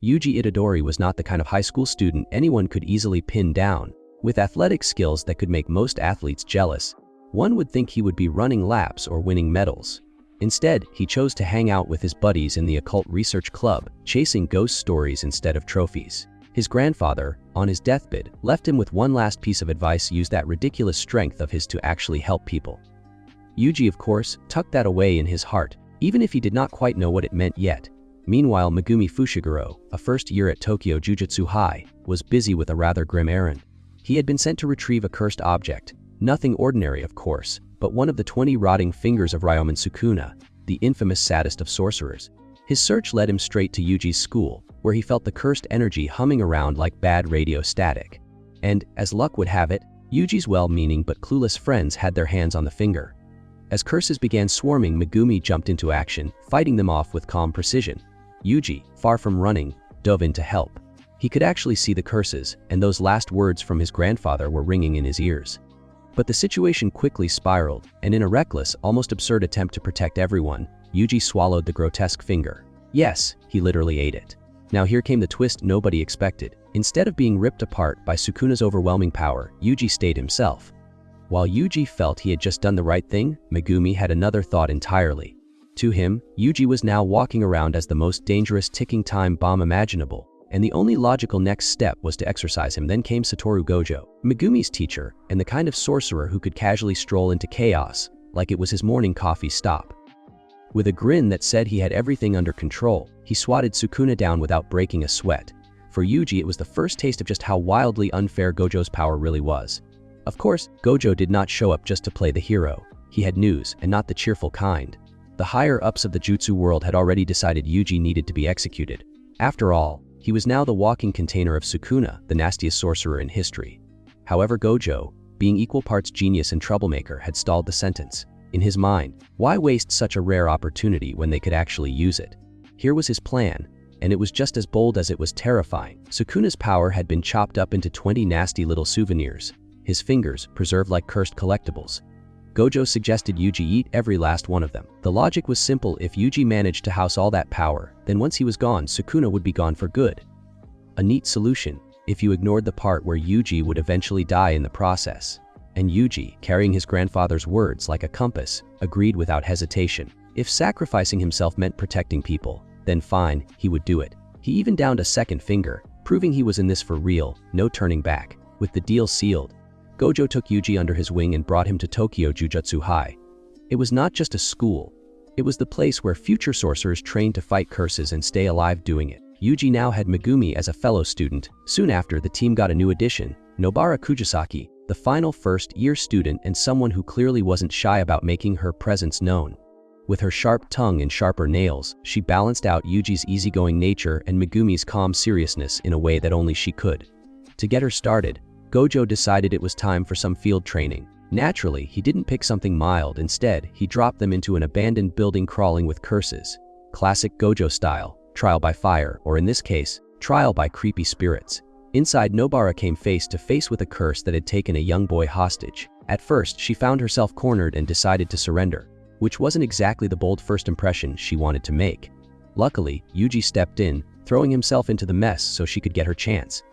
Yuji Itadori was not the kind of high school student anyone could easily pin down. With athletic skills that could make most athletes jealous, one would think he would be running laps or winning medals. Instead, he chose to hang out with his buddies in the occult research club, chasing ghost stories instead of trophies. His grandfather, on his deathbed, left him with one last piece of advice: use that ridiculous strength of his to actually help people. Yuji, of course, tucked that away in his heart, even if he did not quite know what it meant yet. Meanwhile, Megumi Fushiguro, a first year at Tokyo Jujutsu High, was busy with a rather grim errand. He had been sent to retrieve a cursed object. Nothing ordinary, of course, but one of the 20 rotting fingers of Ryomen Sukuna, the infamous saddest of sorcerers. His search led him straight to Yuji's school, where he felt the cursed energy humming around like bad radio static. And, as luck would have it, Yuji's well-meaning but clueless friends had their hands on the finger. As curses began swarming, Megumi jumped into action, fighting them off with calm precision. Yuji, far from running, dove in to help. He could actually see the curses, and those last words from his grandfather were ringing in his ears. But the situation quickly spiraled, and in a reckless, almost absurd attempt to protect everyone, Yuji swallowed the grotesque finger. Yes, he literally ate it. Now here came the twist nobody expected. Instead of being ripped apart by Sukuna's overwhelming power, Yuji stayed himself. While Yuji felt he had just done the right thing, Megumi had another thought entirely. To him, Yuji was now walking around as the most dangerous ticking time bomb imaginable, and the only logical next step was to exorcise him. Then came Satoru Gojo, Megumi's teacher, and the kind of sorcerer who could casually stroll into chaos, like it was his morning coffee stop. With a grin that said he had everything under control, he swatted Sukuna down without breaking a sweat. For Yuji, it was the first taste of just how wildly unfair Gojo's power really was. Of course, Gojo did not show up just to play the hero. He had news, and not the cheerful kind. The higher-ups of the jutsu world had already decided Yuji needed to be executed. After all, he was now the walking container of Sukuna, the nastiest sorcerer in history. However, Gojo, being equal parts genius and troublemaker, had stalled the sentence. In his mind, why waste such a rare opportunity when they could actually use it? Here was his plan, and it was just as bold as it was terrifying. Sukuna's power had been chopped up into 20 nasty little souvenirs, his fingers preserved like cursed collectibles. Gojo suggested Yuji eat every last one of them. The logic was simple: if Yuji managed to house all that power, then once he was gone, Sukuna would be gone for good. A neat solution, if you ignored the part where Yuji would eventually die in the process. And Yuji, carrying his grandfather's words like a compass, agreed without hesitation. If sacrificing himself meant protecting people, then fine, he would do it. He even downed a second finger, proving he was in this for real, no turning back. With the deal sealed, Gojo took Yuji under his wing and brought him to Tokyo Jujutsu High. It was not just a school. It was the place where future sorcerers trained to fight curses and stay alive doing it. Yuji now had Megumi as a fellow student. Soon after, the team got a new addition, Nobara Kujisaki, the final first-year student and someone who clearly wasn't shy about making her presence known. With her sharp tongue and sharper nails, she balanced out Yuji's easygoing nature and Megumi's calm seriousness in a way that only she could. To get her started, Gojo decided it was time for some field training. Naturally, he didn't pick something mild. Instead, he dropped them into an abandoned building crawling with curses. Classic Gojo style, trial by fire, or in this case, trial by creepy spirits. Inside, Nobara came face to face with a curse that had taken a young boy hostage. At first, she found herself cornered and decided to surrender, which wasn't exactly the bold first impression she wanted to make. Luckily, Yuji stepped in, throwing himself into the mess so she could get her chance.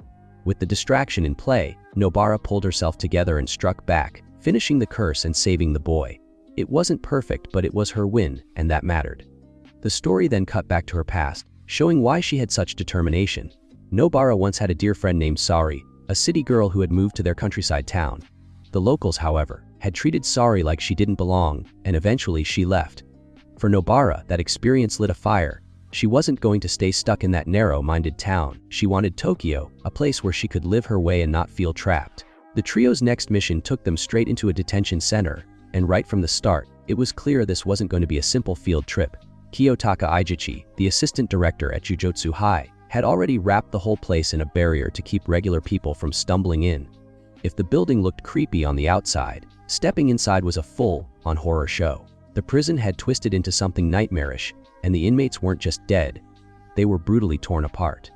With the distraction in play, Nobara pulled herself together and struck back, finishing the curse and saving the boy. It wasn't perfect, but it was her win, and that mattered. The story then cut back to her past, showing why she had such determination. Nobara once had a dear friend named Sari, a city girl who had moved to their countryside town. The locals, however, had treated Sari like she didn't belong, and eventually she left. For Nobara, that experience lit a fire. She wasn't going to stay stuck in that narrow-minded town. She wanted Tokyo, a place where she could live her way and not feel trapped. The trio's next mission took them straight into a detention center, and right from the start, it was clear this wasn't going to be a simple field trip. Kiyotaka Ijichi, the assistant director at Jujutsu High, had already wrapped the whole place in a barrier to keep regular people from stumbling in. If the building looked creepy on the outside, stepping inside was a full-on horror show. The prison had twisted into something nightmarish, and the inmates weren't just dead, they were brutally torn apart.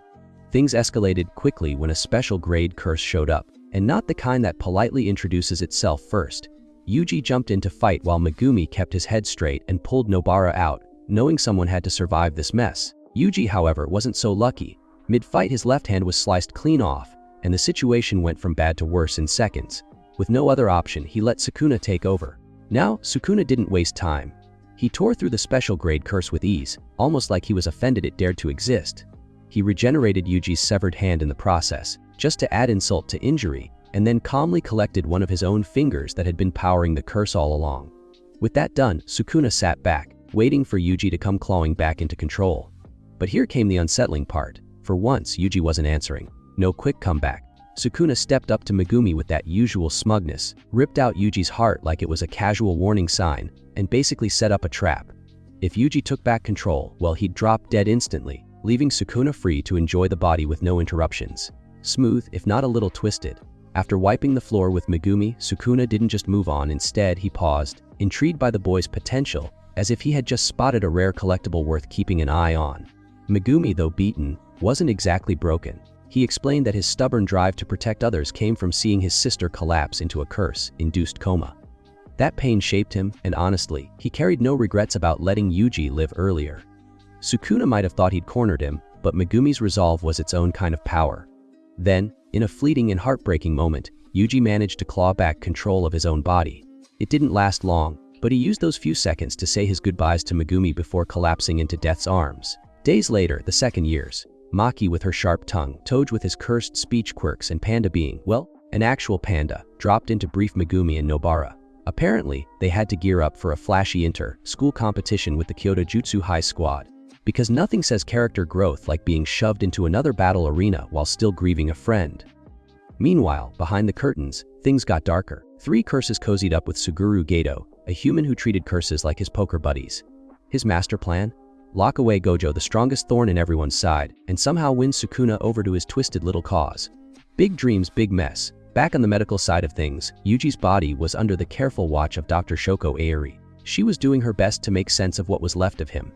Things escalated quickly when a special grade curse showed up, and not the kind that politely introduces itself first. Yuji jumped in to fight while Megumi kept his head straight and pulled Nobara out, knowing someone had to survive this mess. Yuji, however, wasn't so lucky. Mid-fight, his left hand was sliced clean off, and the situation went from bad to worse in seconds. With no other option, he let Sukuna take over. Now, Sukuna didn't waste time. He tore through the special grade curse with ease, almost like he was offended it dared to exist. He regenerated Yuji's severed hand in the process, just to add insult to injury, and then calmly collected one of his own fingers that had been powering the curse all along. With that done, Sukuna sat back, waiting for Yuji to come clawing back into control. But here came the unsettling part. For once, Yuji wasn't answering. No quick comeback. Sukuna stepped up to Megumi with that usual smugness, ripped out Yuji's heart like it was a casual warning sign, and basically set up a trap. If Yuji took back control, well, he'd drop dead instantly, leaving Sukuna free to enjoy the body with no interruptions. Smooth, if not a little twisted. After wiping the floor with Megumi, Sukuna didn't just move on. Instead, he paused, intrigued by the boy's potential, as if he had just spotted a rare collectible worth keeping an eye on. Megumi, though beaten, wasn't exactly broken. He explained that his stubborn drive to protect others came from seeing his sister collapse into a curse-induced coma. That pain shaped him, and honestly, he carried no regrets about letting Yuji live earlier. Sukuna might have thought he'd cornered him, but Megumi's resolve was its own kind of power. Then, in a fleeting and heartbreaking moment, Yuji managed to claw back control of his own body. It didn't last long, but he used those few seconds to say his goodbyes to Megumi before collapsing into death's arms. Days later, the second years, Maki with her sharp tongue, Toji with his cursed speech quirks, and Panda being, well, an actual panda, dropped in to brief Megumi and Nobara. Apparently, they had to gear up for a flashy inter-school competition with the Kyoto Jutsu High Squad, because nothing says character growth like being shoved into another battle arena while still grieving a friend. Meanwhile, behind the curtains, things got darker. 3 curses cozied up with Suguru Geto, a human who treated curses like his poker buddies. His master plan? Lock away Gojo, the strongest thorn in everyone's side, and somehow win Sukuna over to his twisted little cause. Big dreams, big mess. Back on the medical side of things, Yuji's body was under the careful watch of Dr. Shoko Airi. She was doing her best to make sense of what was left of him.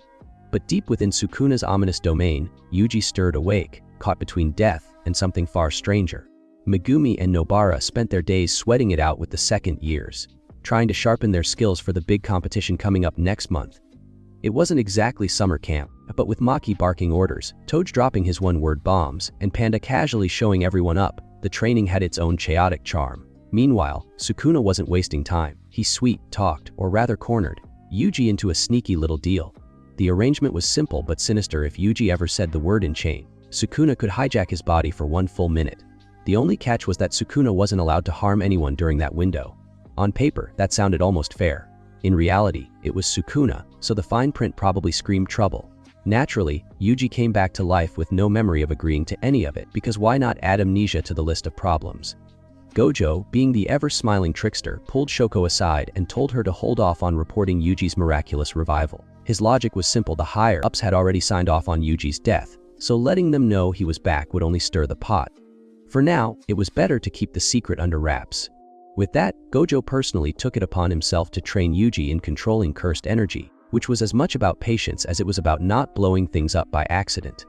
But deep within Sukuna's ominous domain, Yuji stirred awake, caught between death and something far stranger. Megumi and Nobara spent their days sweating it out with the second years, trying to sharpen their skills for the big competition coming up next month. It wasn't exactly summer camp, but with Maki barking orders, Toji dropping his one-word bombs, and Panda casually showing everyone up, the training had its own chaotic charm. Meanwhile, Sukuna wasn't wasting time. He sweet-talked, or rather cornered, Yuji into a sneaky little deal. The arrangement was simple but sinister. If Yuji ever said the word in chain, Sukuna could hijack his body for 1 full minute. The only catch was that Sukuna wasn't allowed to harm anyone during that window. On paper, that sounded almost fair. In reality, it was Sukuna, so the fine print probably screamed trouble. Naturally, Yuji came back to life with no memory of agreeing to any of it, because why not add amnesia to the list of problems? Gojo, being the ever-smiling trickster, pulled Shoko aside and told her to hold off on reporting Yuji's miraculous revival. His logic was simple: the higher-ups had already signed off on Yuji's death, so letting them know he was back would only stir the pot. For now, it was better to keep the secret under wraps. With that, Gojo personally took it upon himself to train Yuji in controlling cursed energy, which was as much about patience as it was about not blowing things up by accident.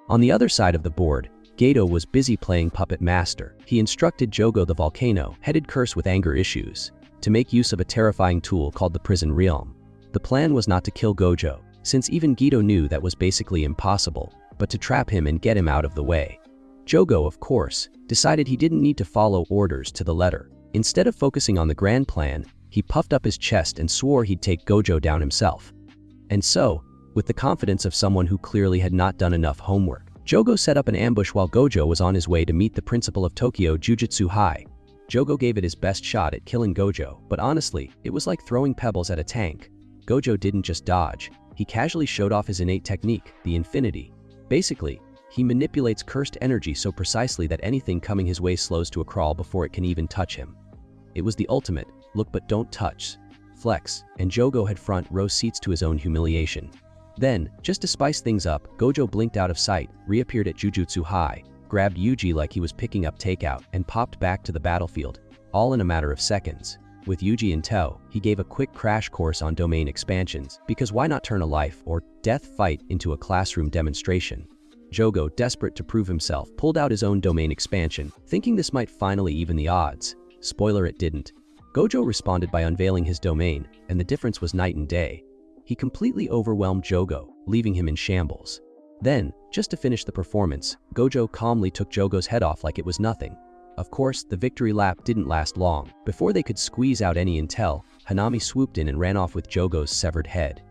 On the other side of the board, Geto was busy playing puppet master. He instructed Jogo, the volcano-headed curse with anger issues, to make use of a terrifying tool called the prison realm. The plan was not to kill Gojo, since even Geto knew that was basically impossible, but to trap him and get him out of the way. Jogo, of course, decided he didn't need to follow orders to the letter. Instead of focusing on the grand plan, he puffed up his chest and swore he'd take Gojo down himself. And so, with the confidence of someone who clearly had not done enough homework, Jogo set up an ambush while Gojo was on his way to meet the principal of Tokyo Jujutsu High. Jogo gave it his best shot at killing Gojo, but honestly, it was like throwing pebbles at a tank. Gojo didn't just dodge, he casually showed off his innate technique, the infinity. Basically, he manipulates cursed energy so precisely that anything coming his way slows to a crawl before it can even touch him. It was the ultimate look but don't touch flex, and Jogo had front row seats to his own humiliation. Then, just to spice things up, Gojo blinked out of sight, reappeared at Jujutsu High, grabbed Yuji like he was picking up takeout, and popped back to the battlefield, all in a matter of seconds. With Yuji in tow, he gave a quick crash course on domain expansions, because why not turn a life or death fight into a classroom demonstration? Jogo, desperate to prove himself, pulled out his own domain expansion, thinking this might finally even the odds. Spoiler, it didn't. Gojo responded by unveiling his domain, and the difference was night and day. He completely overwhelmed Jogo, leaving him in shambles. Then, just to finish the performance, Gojo calmly took Jogo's head off like it was nothing. Of course, the victory lap didn't last long. Before they could squeeze out any intel, Hanami swooped in and ran off with Jogo's severed head.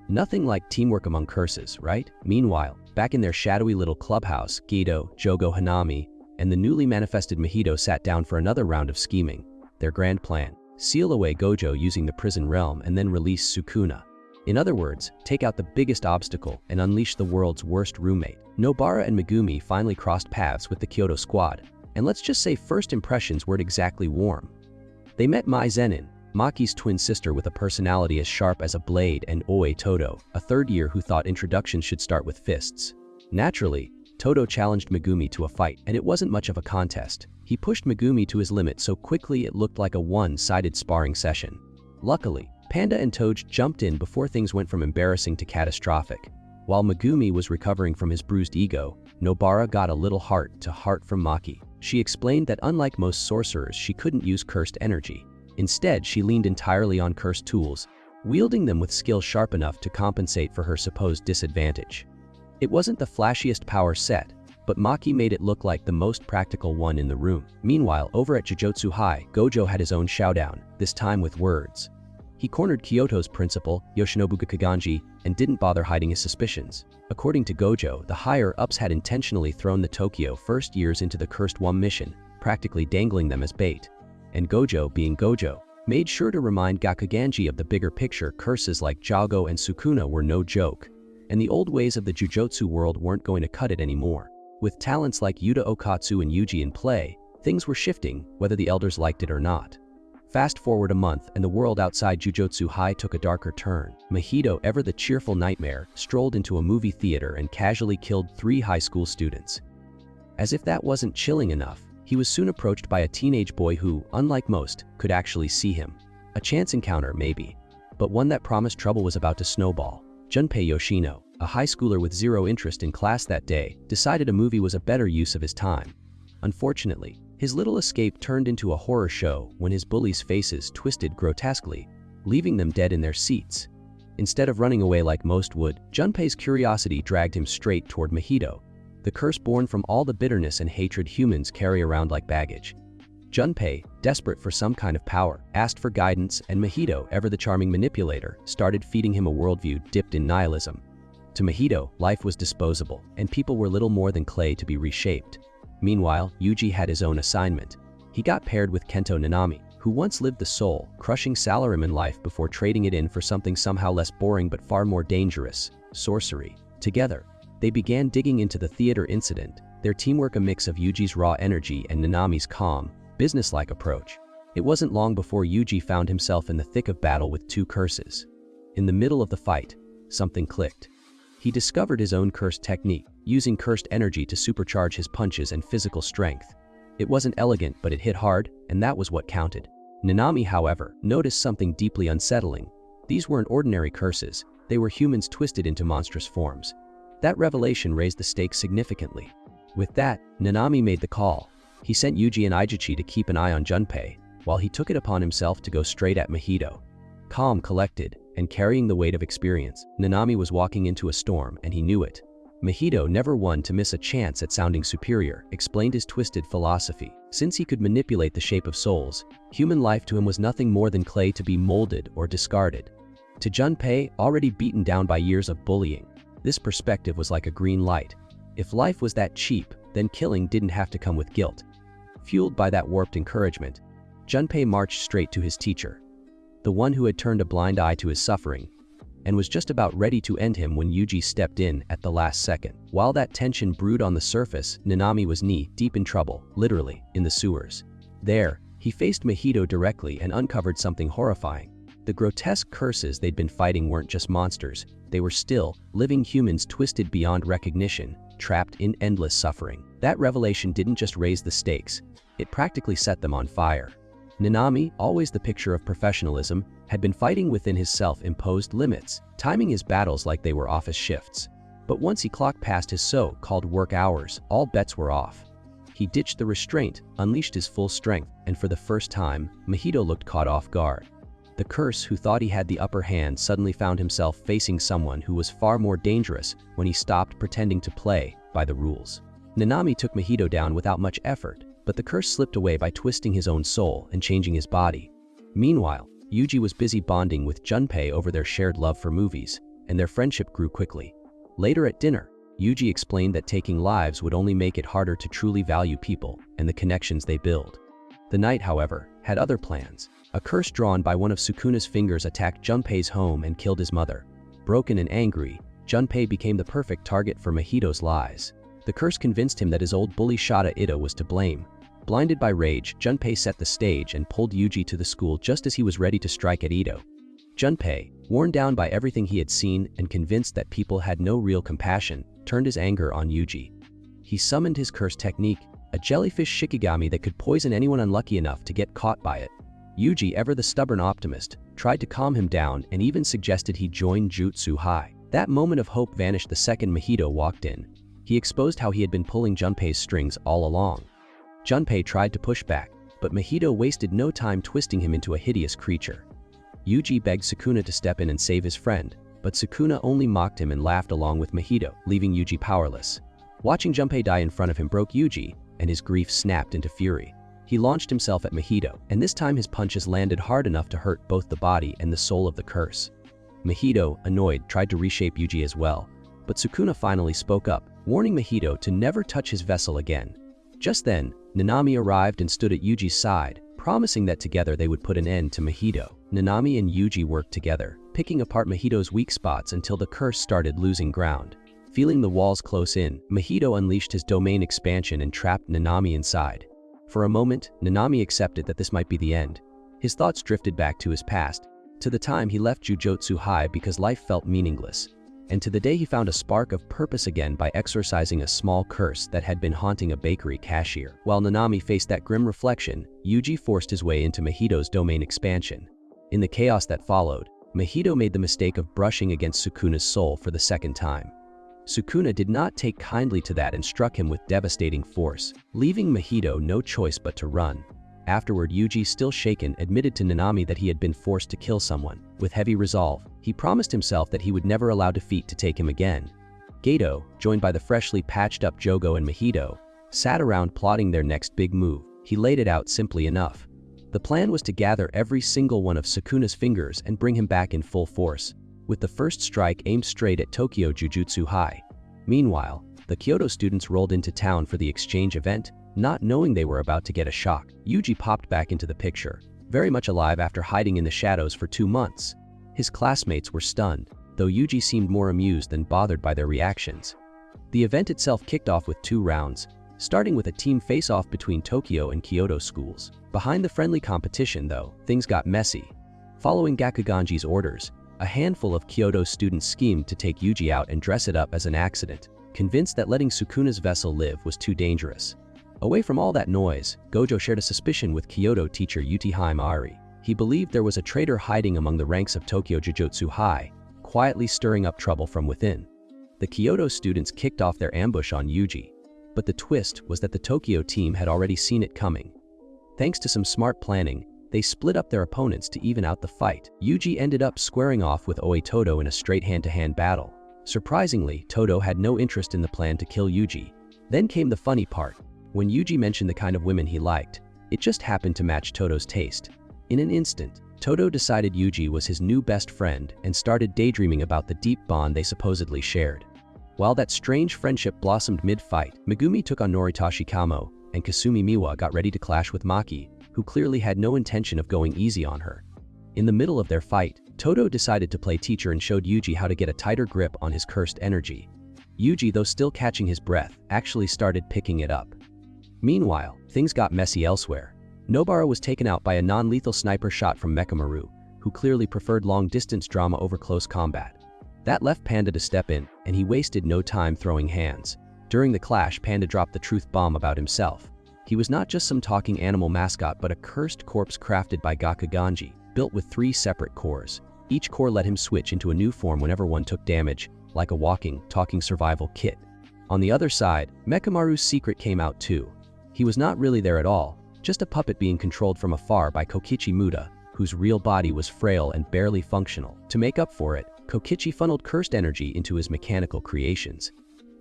Nothing like teamwork among curses, right? Meanwhile, back in their shadowy little clubhouse, Geto, Jogo, Hanami, and the newly manifested Mahito sat down for another round of scheming. Their grand plan: seal away Gojo using the prison realm and then release Sukuna. In other words, take out the biggest obstacle and unleash the world's worst roommate. Nobara and Megumi finally crossed paths with the Kyoto squad, and let's just say first impressions weren't exactly warm. They met Mai Zenin, Maki's twin sister with a personality as sharp as a blade, and Oe Todo, a third year who thought introductions should start with fists. Naturally, Todo challenged Megumi to a fight, and it wasn't much of a contest. He pushed Megumi to his limit so quickly it looked like a one-sided sparring session. Luckily, Panda and Toji jumped in before things went from embarrassing to catastrophic. While Megumi was recovering from his bruised ego, Nobara got a little heart-to-heart from Maki. She explained that unlike most sorcerers, she couldn't use cursed energy. Instead, she leaned entirely on cursed tools, wielding them with skill sharp enough to compensate for her supposed disadvantage. It wasn't the flashiest power set, but Maki made it look like the most practical one in the room. Meanwhile, over at Jujutsu High, Gojo had his own showdown, this time with words. He cornered Kyoto's principal, Yoshinobu Kaganji, and didn't bother hiding his suspicions. According to Gojo, the higher-ups had intentionally thrown the Tokyo first years into the Cursed One mission, practically dangling them as bait. And Gojo, being Gojo, made sure to remind Kaganji of the bigger picture. Curses like Jogo and Sukuna were no joke, and the old ways of the Jujutsu world weren't going to cut it anymore. With talents like Yuta Okatsu and Yuji in play, things were shifting, whether the elders liked it or not. Fast forward a month and the world outside Jujutsu High took a darker turn. Mahito, ever the cheerful nightmare, strolled into a movie theater and casually killed 3 high school students. As if that wasn't chilling enough, he was soon approached by a teenage boy who, unlike most, could actually see him. A chance encounter, maybe, but one that promised trouble was about to snowball. Junpei Yoshino, a high schooler with zero interest in class that day, decided a movie was a better use of his time. Unfortunately, his little escape turned into a horror show when his bullies' faces twisted grotesquely, leaving them dead in their seats. Instead of running away like most would, Junpei's curiosity dragged him straight toward Mahito, the curse born from all the bitterness and hatred humans carry around like baggage. Junpei, desperate for some kind of power, asked for guidance, and Mahito, ever the charming manipulator, started feeding him a worldview dipped in nihilism. To Mahito, life was disposable, and people were little more than clay to be reshaped. Meanwhile, Yuji had his own assignment. He got paired with Kento Nanami, who once lived the soul-crushing salaryman life before trading it in for something somehow less boring but far more dangerous: sorcery. Together, they began digging into the theater incident, their teamwork a mix of Yuji's raw energy and Nanami's calm, businesslike approach. It wasn't long before Yuji found himself in the thick of battle with 2 curses. In the middle of the fight, something clicked. He discovered his own cursed technique, using cursed energy to supercharge his punches and physical strength. It wasn't elegant, but it hit hard, and that was what counted. Nanami, however, noticed something deeply unsettling. These weren't ordinary curses, they were humans twisted into monstrous forms. That revelation raised the stakes significantly. With that, Nanami made the call. He sent Yuji and Ijichi to keep an eye on Junpei, while he took it upon himself to go straight at Mahito. Calm, collected, and carrying the weight of experience, Nanami was walking into a storm, and he knew it. Mahito, never one to miss a chance at sounding superior, explained his twisted philosophy. Since he could manipulate the shape of souls, human life to him was nothing more than clay to be molded or discarded. To Junpei, already beaten down by years of bullying, this perspective was like a green light. If life was that cheap, then killing didn't have to come with guilt. Fueled by that warped encouragement, Junpei marched straight to his teacher, the one who had turned a blind eye to his suffering, and was just about ready to end him when Yuji stepped in at the last second. While that tension brewed on the surface, Nanami was knee-deep in trouble, literally, in the sewers. There, he faced Mahito directly and uncovered something horrifying. The grotesque curses they'd been fighting weren't just monsters, they were still living humans twisted beyond recognition, trapped in endless suffering. That revelation didn't just raise the stakes, it practically set them on fire. Nanami, always the picture of professionalism, had been fighting within his self-imposed limits, timing his battles like they were office shifts. But once he clocked past his so-called work hours, all bets were off. He ditched the restraint, unleashed his full strength, and for the first time, Mahito looked caught off guard. The curse, who thought he had the upper hand, suddenly found himself facing someone who was far more dangerous when he stopped pretending to play by the rules. Nanami took Mahito down without much effort, but the curse slipped away by twisting his own soul and changing his body. Meanwhile, Yuji was busy bonding with Junpei over their shared love for movies, and their friendship grew quickly. Later at dinner, Yuji explained that taking lives would only make it harder to truly value people and the connections they build. The night, however, had other plans. A curse drawn by one of Sukuna's fingers attacked Junpei's home and killed his mother. Broken and angry, Junpei became the perfect target for Mahito's lies. The curse convinced him that his old bully Shada Ito was to blame. Blinded by rage, Junpei set the stage and pulled Yuji to the school just as he was ready to strike at Ito. Junpei, worn down by everything he had seen and convinced that people had no real compassion, turned his anger on Yuji. He summoned his curse technique, a jellyfish shikigami that could poison anyone unlucky enough to get caught by it. Yuji, ever the stubborn optimist, tried to calm him down and even suggested he join Jutsu High. That moment of hope vanished the second Mahito walked in. He exposed how he had been pulling Junpei's strings all along. Junpei tried to push back, but Mahito wasted no time twisting him into a hideous creature. Yuji begged Sukuna to step in and save his friend, but Sukuna only mocked him and laughed along with Mahito, leaving Yuji powerless. Watching Junpei die in front of him broke Yuji, and his grief snapped into fury. He launched himself at Mahito, and this time his punches landed hard enough to hurt both the body and the soul of the curse. Mahito, annoyed, tried to reshape Yuji as well, but Sukuna finally spoke up, warning Mahito to never touch his vessel again. Just then, Nanami arrived and stood at Yuji's side, promising that together they would put an end to Mahito. Nanami and Yuji worked together, picking apart Mahito's weak spots until the curse started losing ground. Feeling the walls close in, Mahito unleashed his domain expansion and trapped Nanami inside. For a moment, Nanami accepted that this might be the end. His thoughts drifted back to his past, to the time he left Jujutsu High because life felt meaningless, and to the day he found a spark of purpose again by exorcising a small curse that had been haunting a bakery cashier. While Nanami faced that grim reflection, Yuji forced his way into Mahito's domain expansion. In the chaos that followed, Mahito made the mistake of brushing against Sukuna's soul for the second time. Sukuna did not take kindly to that and struck him with devastating force, leaving Mahito no choice but to run. Afterward, Yuji, still shaken, admitted to Nanami that he had been forced to kill someone. With heavy resolve, he promised himself that he would never allow defeat to take him again. Geto, joined by the freshly patched up Jogo and Mahito, sat around plotting their next big move. He laid it out simply enough. The plan was to gather every single one of Sukuna's fingers and bring him back in full force, with the first strike aimed straight at Tokyo Jujutsu High. Meanwhile, the Kyoto students rolled into town for the exchange event, not knowing they were about to get a shock. Yuji popped back into the picture, very much alive after hiding in the shadows for 2 months. His classmates were stunned, though Yuji seemed more amused than bothered by their reactions. The event itself kicked off with 2 rounds, starting with a team face-off between Tokyo and Kyoto schools. Behind the friendly competition, though, things got messy. Following Gakuganji's orders, a handful of Kyoto students schemed to take Yuji out and dress it up as an accident, convinced that letting Sukuna's vessel live was too dangerous. Away from all that noise, Gojo shared a suspicion with Kyoto teacher Uchiha Imari. He believed there was a traitor hiding among the ranks of Tokyo Jujutsu High, quietly stirring up trouble from within. The Kyoto students kicked off their ambush on Yuji, but the twist was that the Tokyo team had already seen it coming. Thanks to some smart planning, they split up their opponents to even out the fight. Yuji ended up squaring off with Oi Todo in a straight hand-to-hand battle. Surprisingly, Todo had no interest in the plan to kill Yuji. Then came the funny part. When Yuji mentioned the kind of women he liked, it just happened to match Todo's taste. In an instant, Todo decided Yuji was his new best friend and started daydreaming about the deep bond they supposedly shared. While that strange friendship blossomed mid-fight, Megumi took on Noritashi Kamo, and Kasumi Miwa got ready to clash with Maki, who clearly had no intention of going easy on her. In the middle of their fight, Todo decided to play teacher and showed Yuji how to get a tighter grip on his cursed energy. Yuji, though still catching his breath, actually started picking it up. Meanwhile, things got messy elsewhere. Nobara was taken out by a non-lethal sniper shot from Mechamaru, who clearly preferred long-distance drama over close combat. That left Panda to step in, and he wasted no time throwing hands. During the clash, Panda dropped the truth bomb about himself. He was not just some talking animal mascot but a cursed corpse crafted by Gakuganji, built with 3 separate cores. Each core let him switch into a new form whenever one took damage, like a walking, talking survival kit. On the other side, Mechamaru's secret came out too. He was not really there at all, just a puppet being controlled from afar by Kokichi Muda, whose real body was frail and barely functional. To make up for it, Kokichi funneled cursed energy into his mechanical creations.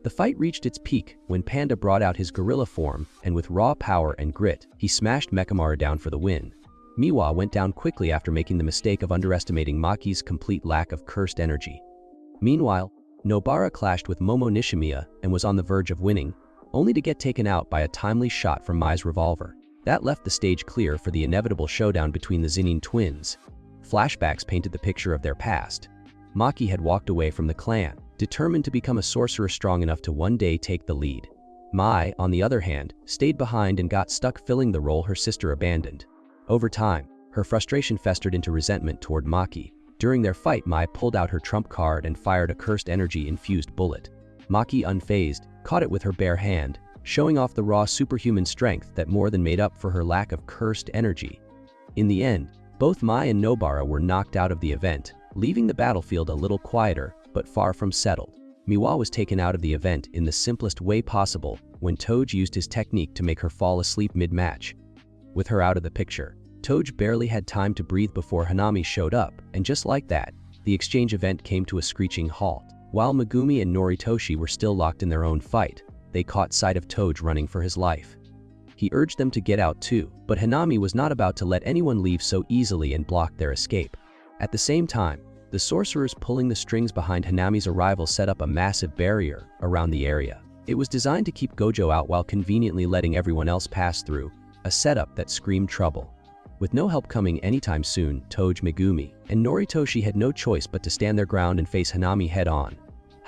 The fight reached its peak when Panda brought out his gorilla form, and with raw power and grit, he smashed Mechamaru down for the win. Miwa went down quickly after making the mistake of underestimating Maki's complete lack of cursed energy. Meanwhile, Nobara clashed with Momo Nishimiya and was on the verge of winning, only to get taken out by a timely shot from Mai's revolver. That left the stage clear for the inevitable showdown between the Zenin twins. Flashbacks painted the picture of their past. Maki had walked away from the clan, determined to become a sorcerer strong enough to one day take the lead. Mai, on the other hand, stayed behind and got stuck filling the role her sister abandoned. Over time, her frustration festered into resentment toward Maki. During their fight, Mai pulled out her trump card and fired a cursed energy-infused bullet. Maki, unfazed, caught it with her bare hand, showing off the raw superhuman strength that more than made up for her lack of cursed energy. In the end, both Mai and Nobara were knocked out of the event, leaving the battlefield a little quieter, but far from settled. Miwa was taken out of the event in the simplest way possible when Toji used his technique to make her fall asleep mid-match. With her out of the picture, Toji barely had time to breathe before Hanami showed up, and just like that, the exchange event came to a screeching halt. While Megumi and Noritoshi were still locked in their own fight, they caught sight of Toji running for his life. He urged them to get out too, but Hanami was not about to let anyone leave so easily and blocked their escape. At the same time, the sorcerers pulling the strings behind Hanami's arrival set up a massive barrier around the area. It was designed to keep Gojo out while conveniently letting everyone else pass through, a setup that screamed trouble. With no help coming anytime soon, Toji, Megumi, and Noritoshi had no choice but to stand their ground and face Hanami head-on.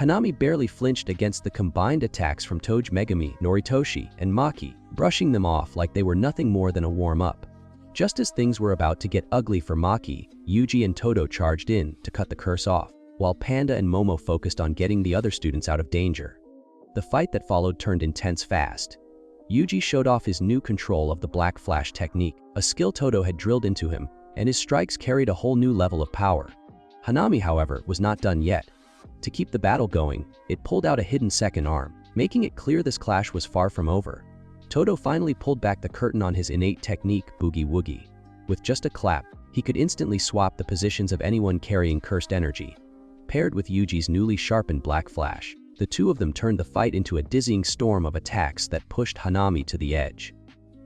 Hanami barely flinched against the combined attacks from Toji, Megumi, Noritoshi, and Maki, brushing them off like they were nothing more than a warm-up. Just as things were about to get ugly for Maki, Yuji and Todo charged in to cut the curse off, while Panda and Momo focused on getting the other students out of danger. The fight that followed turned intense fast. Yuji showed off his new control of the Black Flash technique, a skill Todo had drilled into him, and his strikes carried a whole new level of power. Hanami, however, was not done yet. To keep the battle going, it pulled out a hidden second arm, making it clear this clash was far from over. Todo finally pulled back the curtain on his innate technique, Boogie Woogie. With just a clap, he could instantly swap the positions of anyone carrying cursed energy. Paired with Yuji's newly sharpened Black Flash, the two of them turned the fight into a dizzying storm of attacks that pushed Hanami to the edge.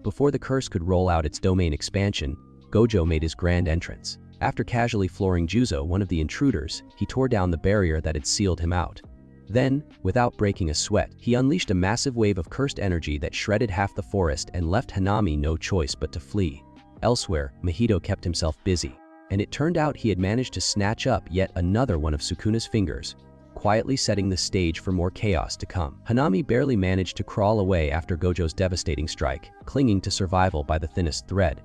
Before the curse could roll out its domain expansion, Gojo made his grand entrance. After casually flooring Juzo, one of the intruders, he tore down the barrier that had sealed him out. Then, without breaking a sweat, he unleashed a massive wave of cursed energy that shredded half the forest and left Hanami no choice but to flee. Elsewhere, Mahito kept himself busy, and it turned out he had managed to snatch up yet another one of Sukuna's fingers, quietly setting the stage for more chaos to come. Hanami barely managed to crawl away after Gojo's devastating strike, clinging to survival by the thinnest thread.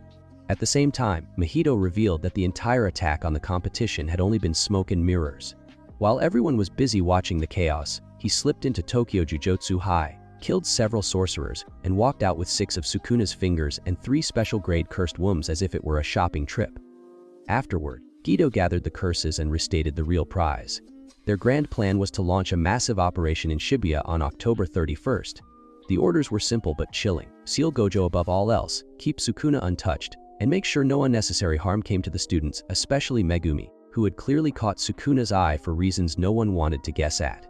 At the same time, Mahito revealed that the entire attack on the competition had only been smoke and mirrors. While everyone was busy watching the chaos, he slipped into Tokyo Jujutsu High, killed several sorcerers, and walked out with 6 of Sukuna's fingers and 3 special-grade cursed wombs as if it were a shopping trip. Afterward, Geto gathered the curses and restated the real prize. Their grand plan was to launch a massive operation in Shibuya on October 31st. The orders were simple but chilling. Seal Gojo above all else, keep Sukuna untouched, and make sure no unnecessary harm came to the students, especially Megumi, who had clearly caught Sukuna's eye for reasons no one wanted to guess at.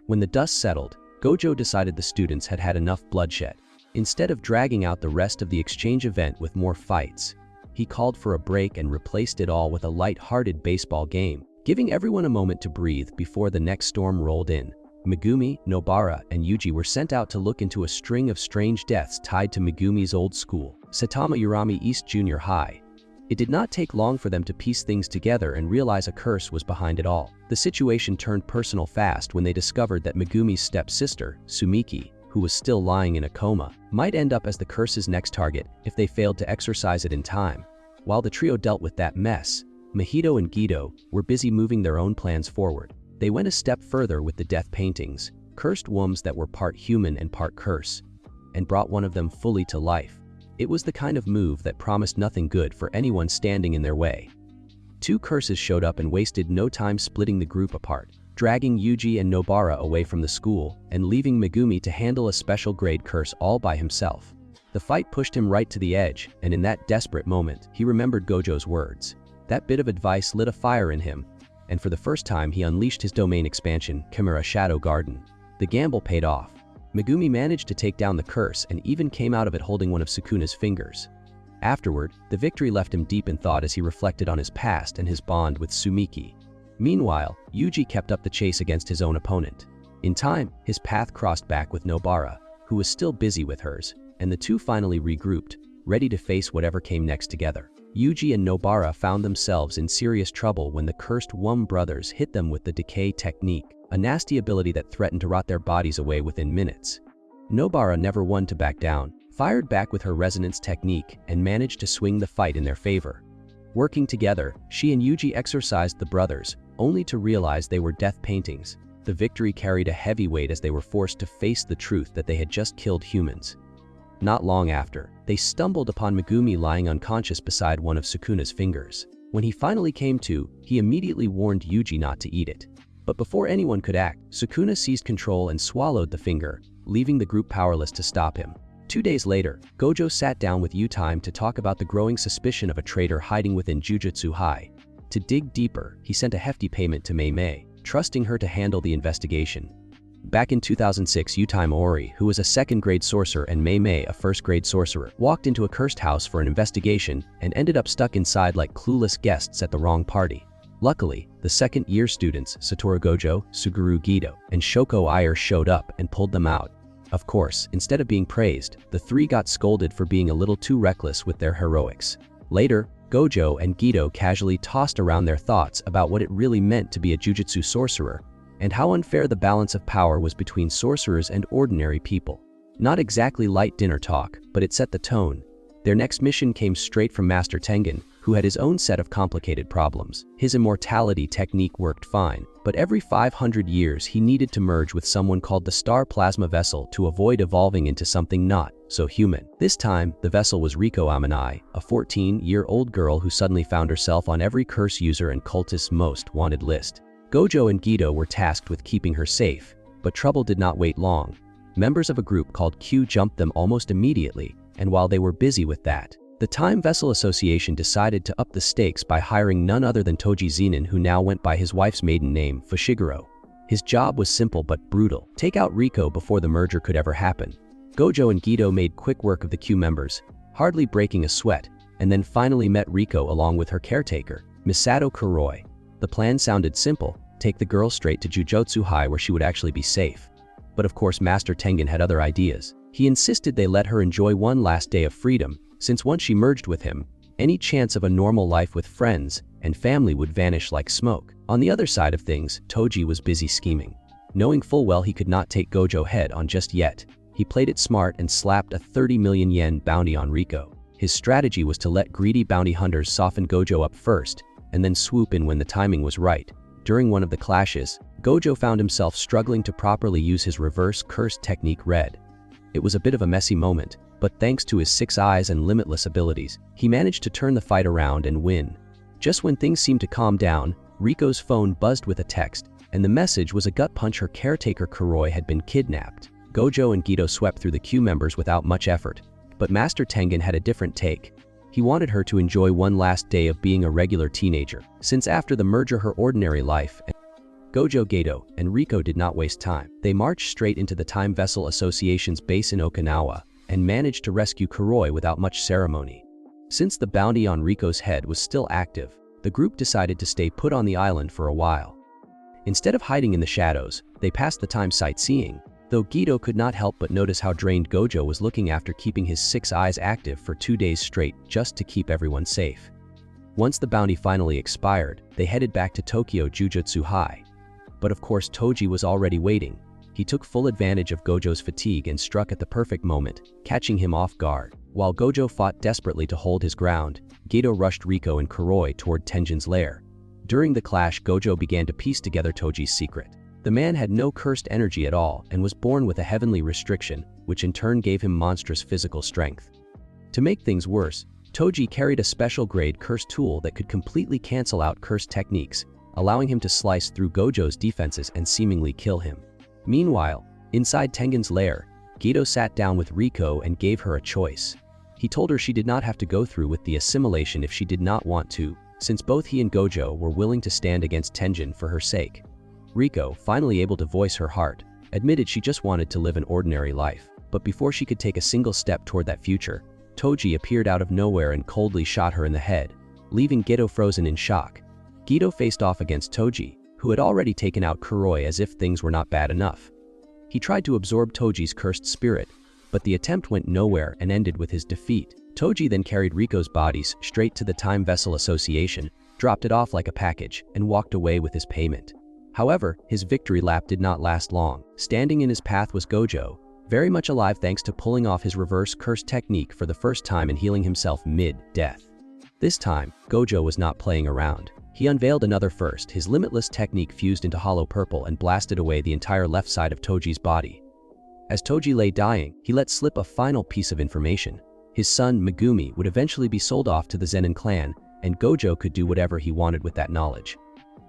When the dust settled, Gojo decided the students had had enough bloodshed. Instead of dragging out the rest of the exchange event with more fights, he called for a break and replaced it all with a light-hearted baseball game, giving everyone a moment to breathe before the next storm rolled in. Megumi, Nobara, and Yuji were sent out to look into a string of strange deaths tied to Megumi's old school, Saitama Urami East Junior High. It did not take long for them to piece things together and realize a curse was behind it all. The situation turned personal fast when they discovered that Megumi's stepsister, Sumiki, who was still lying in a coma, might end up as the curse's next target if they failed to exorcise it in time. While the trio dealt with that mess, Mahito and Geto were busy moving their own plans forward. They went a step further with the death paintings, cursed wombs that were part human and part curse, and brought one of them fully to life. It was the kind of move that promised nothing good for anyone standing in their way. 2 curses showed up and wasted no time splitting the group apart, dragging Yuji and Nobara away from the school and leaving Megumi to handle a special grade curse all by himself. The fight pushed him right to the edge, and in that desperate moment, he remembered Gojo's words. That bit of advice lit a fire in him, and for the first time he unleashed his domain expansion, Chimera Shadow Garden. The gamble paid off. Megumi managed to take down the curse and even came out of it holding one of Sukuna's fingers. Afterward, the victory left him deep in thought as he reflected on his past and his bond with Sumiki. Meanwhile, Yuji kept up the chase against his own opponent. In time, his path crossed back with Nobara, who was still busy with hers, and the two finally regrouped, ready to face whatever came next together. Yuji and Nobara found themselves in serious trouble when the cursed Wum brothers hit them with the decay technique, a nasty ability that threatened to rot their bodies away within minutes. Nobara never won to back down, fired back with her resonance technique, and managed to swing the fight in their favor. Working together, she and Yuji exorcised the brothers, only to realize they were death paintings. The victory carried a heavy weight as they were forced to face the truth that they had just killed humans. Not long after, they stumbled upon Megumi lying unconscious beside one of Sukuna's fingers. When he finally came to, he immediately warned Yuji not to eat it. But before anyone could act, Sukuna seized control and swallowed the finger, leaving the group powerless to stop him. 2 days later, Gojo sat down with Utime to talk about the growing suspicion of a traitor hiding within Jujutsu High. To dig deeper, he sent a hefty payment to Mei, trusting her to handle the investigation. Back in 2006, Utime Ori, who was a second-grade sorcerer, and Mei, a first-grade sorcerer, walked into a cursed house for an investigation and ended up stuck inside like clueless guests at the wrong party. Luckily, the second-year students, Satoru Gojo, Suguru Geto, and Shoko Ayer showed up and pulled them out. Of course, instead of being praised, the three got scolded for being a little too reckless with their heroics. Later, Gojo and Geto casually tossed around their thoughts about what it really meant to be a Jujutsu sorcerer, and how unfair the balance of power was between sorcerers and ordinary people. Not exactly light dinner talk, but it set the tone. Their next mission came straight from Master Tengen, who had his own set of complicated problems. His immortality technique worked fine, but every 500 years he needed to merge with someone called the Star Plasma Vessel to avoid evolving into something not so human. This time, the vessel was Riko Amanai, a 14-year-old girl who suddenly found herself on every curse user and cultist's most wanted list. Gojo and Geto were tasked with keeping her safe, but trouble did not wait long. Members of a group called Q jumped them almost immediately, and while they were busy with that, the Time Vessel Association decided to up the stakes by hiring none other than Toji Zenin, who now went by his wife's maiden name, Fushiguro. His job was simple but brutal: take out Riko before the merger could ever happen. Gojo and Geto made quick work of the Q members, hardly breaking a sweat, and then finally met Riko along with her caretaker, Misato Kuroi. The plan sounded simple: take the girl straight to Jujutsu High where she would actually be safe. But of course Master Tengen had other ideas. He insisted they let her enjoy one last day of freedom, since once she merged with him, any chance of a normal life with friends and family would vanish like smoke. On the other side of things, Toji was busy scheming. Knowing full well he could not take Gojo head on just yet, he played it smart and slapped a 30 million yen bounty on Riko. His strategy was to let greedy bounty hunters soften Gojo up first, and then swoop in when the timing was right. During one of the clashes, Gojo found himself struggling to properly use his reverse curse technique Red. It was a bit of a messy moment, but thanks to his 6 eyes and limitless abilities, he managed to turn the fight around and win. Just when things seemed to calm down, Riko's phone buzzed with a text, and the message was a gut punch: her caretaker Kuroi had been kidnapped. Gojo and Geto swept through the Q members without much effort, but Master Tengen had a different take. He wanted her to enjoy one last day of being a regular teenager, since after the merger her ordinary life. Gojo, Geto, and Riko did not waste time. They marched straight into the Time Vessel Association's base in Okinawa and managed to rescue Kuroi without much ceremony. Since the bounty on Riko's head was still active, the group decided to stay put on the island for a while. Instead of hiding in the shadows, they passed the time sightseeing, though Geto could not help but notice how drained Gojo was looking after keeping his 6 eyes active for 2 days straight just to keep everyone safe. Once the bounty finally expired, they headed back to Tokyo Jujutsu High. But of course Toji was already waiting. He took full advantage of Gojo's fatigue and struck at the perfect moment, catching him off guard. While Gojo fought desperately to hold his ground, Geto rushed Riko and Kuroi toward Tenjin's lair. During the clash, Gojo began to piece together Toji's secret. The man had no cursed energy at all and was born with a heavenly restriction, which in turn gave him monstrous physical strength. To make things worse, Toji carried a special grade cursed tool that could completely cancel out cursed techniques, allowing him to slice through Gojo's defenses and seemingly kill him. Meanwhile, inside Tengen's lair, Geto sat down with Riko and gave her a choice. He told her she did not have to go through with the assimilation if she did not want to, since both he and Gojo were willing to stand against Tenjin for her sake. Riko, finally able to voice her heart, admitted she just wanted to live an ordinary life, but before she could take a single step toward that future, Toji appeared out of nowhere and coldly shot her in the head, leaving Geto frozen in shock. Geto faced off against Toji, who had already taken out Kuroi as if things were not bad enough. He tried to absorb Toji's cursed spirit, but the attempt went nowhere and ended with his defeat. Toji then carried Riko's bodies straight to the Time Vessel Association, dropped it off like a package, and walked away with his payment. However, his victory lap did not last long. Standing in his path was Gojo, very much alive thanks to pulling off his reverse curse technique for the first time and healing himself mid-death. This time, Gojo was not playing around. He unveiled another first, his limitless technique fused into hollow purple and blasted away the entire left side of Toji's body. As Toji lay dying, he let slip a final piece of information. His son, Megumi, would eventually be sold off to the Zenin clan, and Gojo could do whatever he wanted with that knowledge.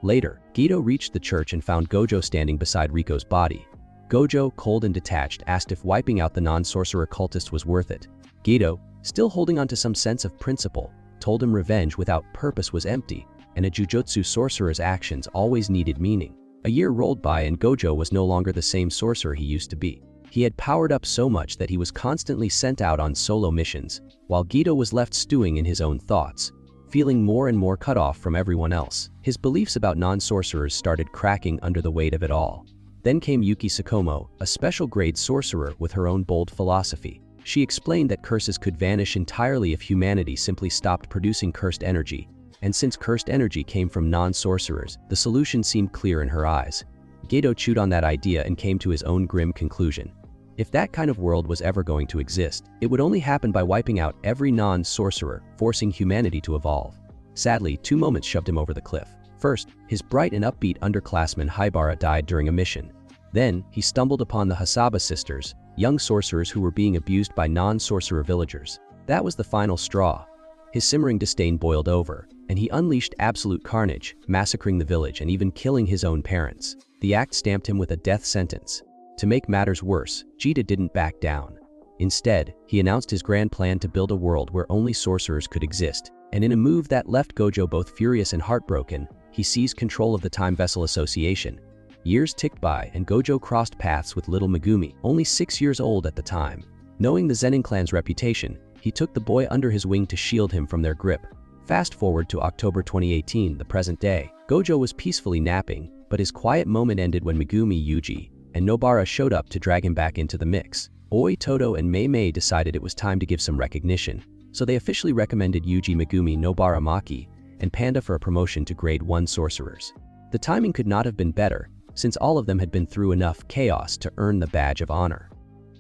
Later, Geto reached the church and found Gojo standing beside Riko's body. Gojo, cold and detached, asked if wiping out the non-sorcerer cultist was worth it. Geto, still holding on to some sense of principle, told him revenge without purpose was empty, and a Jujutsu sorcerer's actions always needed meaning. A year rolled by and Gojo was no longer the same sorcerer he used to be. He had powered up so much that he was constantly sent out on solo missions, while Geto was left stewing in his own thoughts, feeling more and more cut off from everyone else. His beliefs about non-sorcerers started cracking under the weight of it all. Then came Yuki Tsukumo, a special grade sorcerer with her own bold philosophy. She explained that curses could vanish entirely if humanity simply stopped producing cursed energy, and since cursed energy came from non-sorcerers, the solution seemed clear in her eyes. Geto chewed on that idea and came to his own grim conclusion. If that kind of world was ever going to exist, it would only happen by wiping out every non-sorcerer, forcing humanity to evolve. Sadly, two moments shoved him over the cliff. First, his bright and upbeat underclassman Haibara died during a mission. Then, he stumbled upon the Hasaba sisters, young sorcerers who were being abused by non-sorcerer villagers. That was the final straw. His simmering disdain boiled over, and he unleashed absolute carnage, massacring the village and even killing his own parents. The act stamped him with a death sentence. To make matters worse, Geto didn't back down. Instead, he announced his grand plan to build a world where only sorcerers could exist, and in a move that left Gojo both furious and heartbroken, he seized control of the Time Vessel Association. Years ticked by and Gojo crossed paths with little Megumi, only 6 years old at the time. Knowing the Zenin clan's reputation, he took the boy under his wing to shield him from their grip. Fast forward to October 2018, the present day. Gojo was peacefully napping, but his quiet moment ended when Megumi, Yuji, and Nobara showed up to drag him back into the mix. Oi, Toto and Mei decided it was time to give some recognition, so they officially recommended Yuji, Megumi, Nobara Maki, and Panda for a promotion to Grade 1 sorcerers. The timing could not have been better, since all of them had been through enough chaos to earn the badge of honor.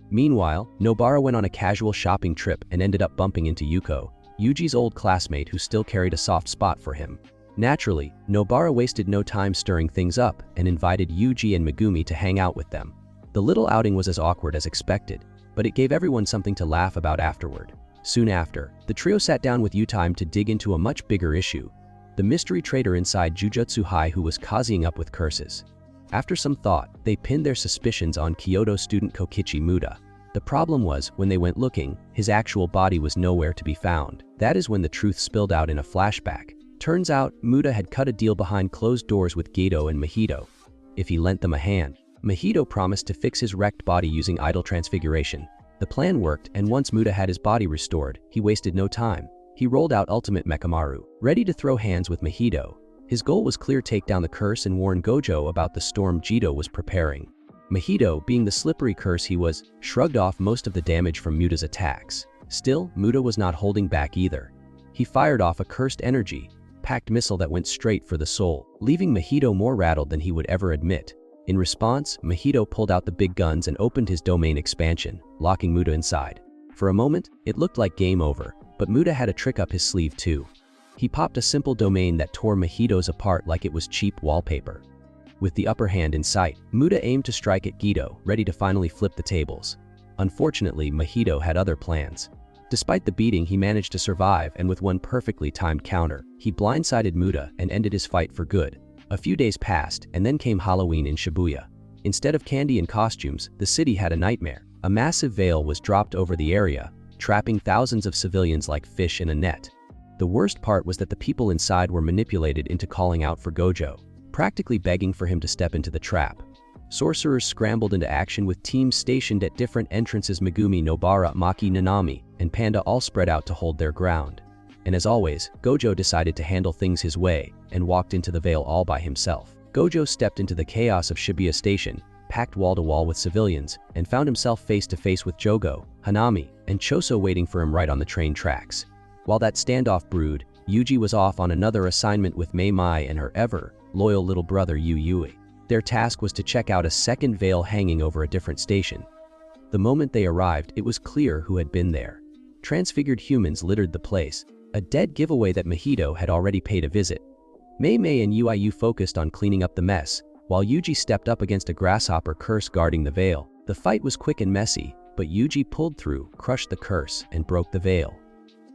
Meanwhile, Nobara went on a casual shopping trip and ended up bumping into Yuko, Yuji's old classmate who still carried a soft spot for him. Naturally, Nobara wasted no time stirring things up and invited Yuji and Megumi to hang out with them. The little outing was as awkward as expected, but it gave everyone something to laugh about afterward. Soon after, the trio sat down with Utime to dig into a much bigger issue, the mystery traitor inside Jujutsu High who was cozying up with curses. After some thought, they pinned their suspicions on Kyoto student Kokichi Muda. The problem was, when they went looking, his actual body was nowhere to be found. That is when the truth spilled out in a flashback. Turns out, Muda had cut a deal behind closed doors with Geto and Mahito. If he lent them a hand, Mahito promised to fix his wrecked body using idol transfiguration. The plan worked, and once Muda had his body restored, he wasted no time. He rolled out ultimate Mechamaru, ready to throw hands with Mahito. His goal was clear: take down the curse and warn Gojo about the storm Geto was preparing. Mahito, being the slippery curse he was, shrugged off most of the damage from Muda's attacks. Still, Muda was not holding back either. He fired off a cursed energy-packed missile that went straight for the soul, leaving Mahito more rattled than he would ever admit. In response, Mahito pulled out the big guns and opened his domain expansion, locking Muda inside. For a moment, it looked like game over, but Muda had a trick up his sleeve too. He popped a simple domain that tore Mahito's apart like it was cheap wallpaper. With the upper hand in sight, Muda aimed to strike at Geto, ready to finally flip the tables. Unfortunately, Mahito had other plans. Despite the beating, he managed to survive, and with one perfectly timed counter, he blindsided Muda and ended his fight for good. A few days passed, and then came Halloween in Shibuya. Instead of candy and costumes, the city had a nightmare. A massive veil was dropped over the area, trapping thousands of civilians like fish in a net. The worst part was that the people inside were manipulated into calling out for Gojo, practically begging for him to step into the trap. Sorcerers scrambled into action with teams stationed at different entrances. Megumi, Nobara, Maki, Nanami, and Panda all spread out to hold their ground. And as always, Gojo decided to handle things his way and walked into the veil all by himself. Gojo stepped into the chaos of Shibuya Station, packed wall-to-wall with civilians, and found himself face-to-face with Jogo, Hanami, and Choso waiting for him right on the train tracks. While that standoff brewed, Yuji was off on another assignment with Mei Mai and her ever-loyal little brother Yui. Their task was to check out a second veil hanging over a different station. The moment they arrived, it was clear who had been there. Transfigured humans littered the place, a dead giveaway that Mahito had already paid a visit. Mei Mai and Yui focused on cleaning up the mess, while Yuji stepped up against a grasshopper curse guarding the veil. The fight was quick and messy, but Yuji pulled through, crushed the curse, and broke the veil.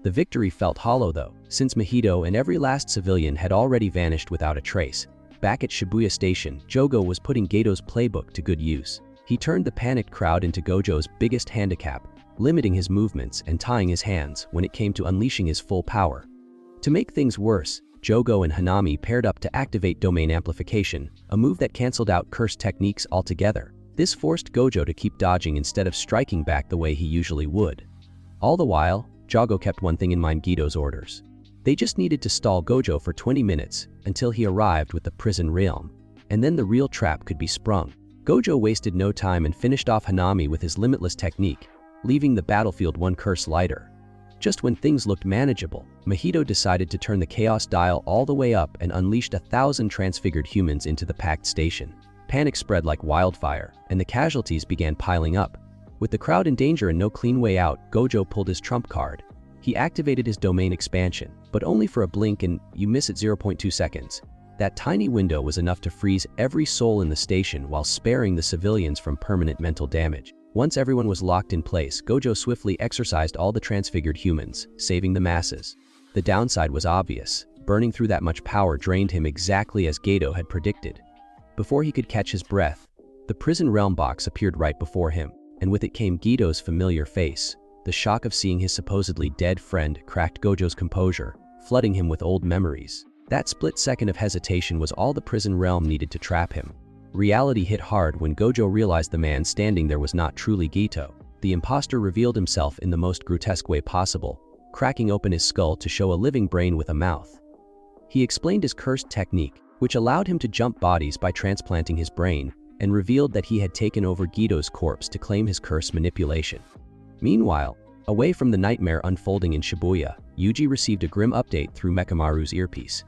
The victory felt hollow though, since Mahito and every last civilian had already vanished without a trace. Back at Shibuya Station, Jogo was putting Geto's playbook to good use. He turned the panicked crowd into Gojo's biggest handicap, limiting his movements and tying his hands when it came to unleashing his full power. To make things worse, Jogo and Hanami paired up to activate domain amplification, a move that cancelled out curse techniques altogether. This forced Gojo to keep dodging instead of striking back the way he usually would. All the while, Jogo kept one thing in mind: Geto's orders. They just needed to stall Gojo for 20 minutes until he arrived with the prison realm, and then the real trap could be sprung. Gojo wasted no time and finished off Hanami with his limitless technique, leaving the battlefield one curse lighter. Just when things looked manageable, Mahito decided to turn the chaos dial all the way up and unleashed 1,000 transfigured humans into the packed station. Panic spread like wildfire, and the casualties began piling up. With the crowd in danger and no clean way out, Gojo pulled his trump card. He activated his domain expansion, but only for a blink and you miss it 0.2 seconds. That tiny window was enough to freeze every soul in the station while sparing the civilians from permanent mental damage. Once everyone was locked in place, Gojo swiftly exorcised all the transfigured humans, saving the masses. The downside was obvious. Burning through that much power drained him exactly as Geto had predicted. Before he could catch his breath, the prison realm box appeared right before him, and with it came Geto's familiar face. The shock of seeing his supposedly dead friend cracked Gojo's composure, flooding him with old memories. That split second of hesitation was all the prison realm needed to trap him. Reality hit hard when Gojo realized the man standing there was not truly Geto. The imposter revealed himself in the most grotesque way possible, cracking open his skull to show a living brain with a mouth. He explained his cursed technique, which allowed him to jump bodies by transplanting his brain, and revealed that he had taken over Geto's corpse to claim his curse manipulation. Meanwhile, away from the nightmare unfolding in Shibuya, Yuji received a grim update through Mechamaru's earpiece.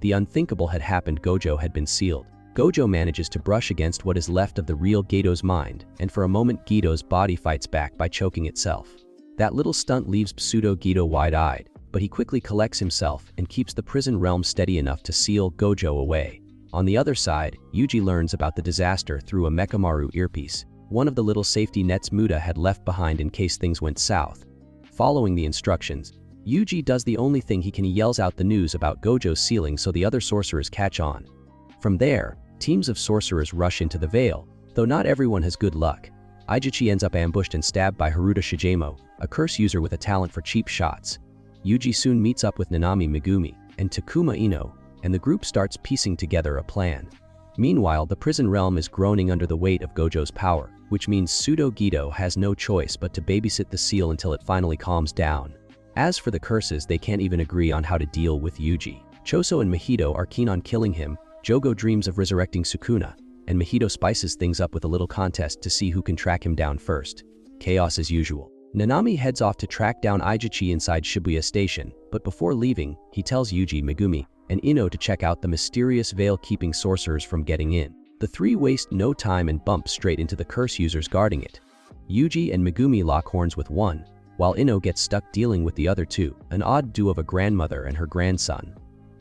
The unthinkable had happened. Gojo had been sealed. Gojo manages to brush against what is left of the real Geto's mind, and for a moment Geto's body fights back by choking itself. That little stunt leaves pseudo-Geto wide-eyed, but he quickly collects himself and keeps the prison realm steady enough to seal Gojo away. On the other side, Yuji learns about the disaster through a Mechamaru earpiece, one of the little safety nets Muda had left behind in case things went south. Following the instructions, Yuji does the only thing he can: he yells out the news about Gojo's sealing so the other sorcerers catch on. From there, teams of sorcerers rush into the veil, though not everyone has good luck. Ijichi ends up ambushed and stabbed by Haruta Shigemo, a curse user with a talent for cheap shots. Yuji soon meets up with Nanami, Megumi, and Takuma Ino, and the group starts piecing together a plan. Meanwhile, the prison realm is groaning under the weight of Gojo's power, which means Pseudo-Geto has no choice but to babysit the seal until it finally calms down. As for the curses, they can't even agree on how to deal with Yuji. Choso and Mahito are keen on killing him. Jogo dreams of resurrecting Sukuna, and Mahito spices things up with a little contest to see who can track him down first. Chaos as usual. Nanami heads off to track down Ijichi inside Shibuya Station, but before leaving, he tells Yuji, Megumi, and Ino to check out the mysterious veil keeping sorcerers from getting in. The three waste no time and bump straight into the curse users guarding it. Yuji and Megumi lock horns with one, while Ino gets stuck dealing with the other two, an odd duo of a grandmother and her grandson.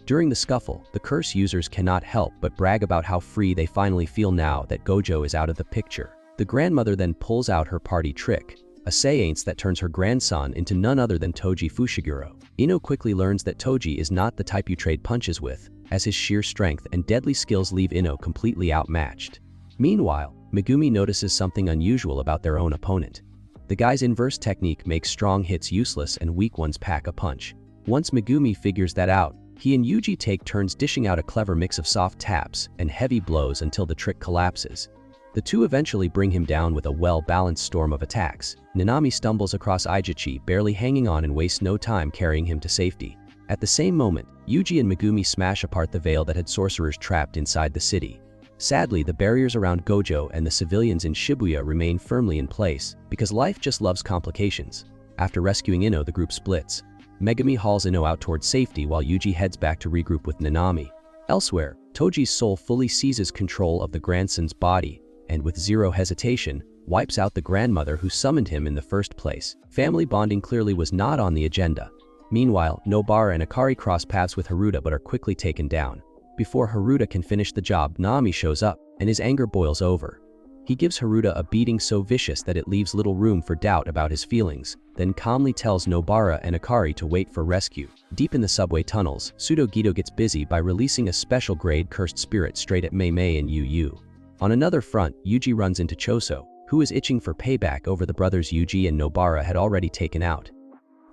During the scuffle, the curse users cannot help but brag about how free they finally feel now that Gojo is out of the picture. The grandmother then pulls out her party trick, a seance that turns her grandson into none other than Toji Fushiguro. Ino quickly learns that Toji is not the type you trade punches with, as his sheer strength and deadly skills leave Ino completely outmatched. Meanwhile, Megumi notices something unusual about their own opponent. The guy's inverse technique makes strong hits useless and weak ones pack a punch. Once Megumi figures that out, he and Yuji take turns dishing out a clever mix of soft taps and heavy blows until the trick collapses. The two eventually bring him down with a well-balanced storm of attacks. Nanami stumbles across Ijichi, barely hanging on, and wastes no time carrying him to safety. At the same moment, Yuji and Megumi smash apart the veil that had sorcerers trapped inside the city. Sadly, the barriers around Gojo and the civilians in Shibuya remain firmly in place, because life just loves complications. After rescuing Ino, the group splits. Megumi hauls Ino out towards safety while Yuji heads back to regroup with Nanami. Elsewhere, Toji's soul fully seizes control of the grandson's body, and with zero hesitation, wipes out the grandmother who summoned him in the first place. Family bonding clearly was not on the agenda. Meanwhile, Nobara and Akari cross paths with Haruta but are quickly taken down. Before Haruta can finish the job, Nami shows up, and his anger boils over. He gives Haruta a beating so vicious that it leaves little room for doubt about his feelings, then calmly tells Nobara and Akari to wait for rescue. Deep in the subway tunnels, Pseudo Geto gets busy by releasing a special grade cursed spirit straight at Mei and Yu. On another front, Yuji runs into Choso, who is itching for payback over the brothers Yuji and Nobara had already taken out.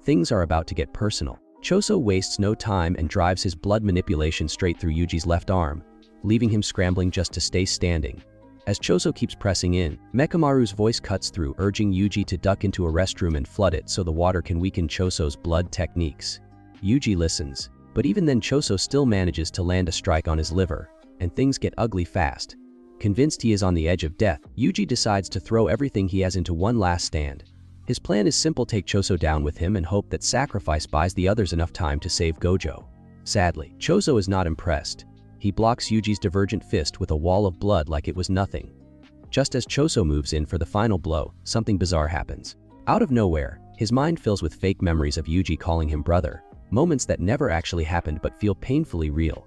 Things are about to get personal. Choso wastes no time and drives his blood manipulation straight through Yuji's left arm, leaving him scrambling just to stay standing. As Choso keeps pressing in, Mechamaru's voice cuts through, urging Yuji to duck into a restroom and flood it so the water can weaken Choso's blood techniques. Yuji listens, but even then Choso still manages to land a strike on his liver, and things get ugly fast. Convinced he is on the edge of death, Yuji decides to throw everything he has into one last stand. His plan is simple: take Choso down with him and hope that sacrifice buys the others enough time to save Gojo. Sadly, Choso is not impressed. He blocks Yuji's divergent fist with a wall of blood like it was nothing. Just as Choso moves in for the final blow, something bizarre happens. Out of nowhere, his mind fills with fake memories of Yuji calling him brother, moments that never actually happened but feel painfully real.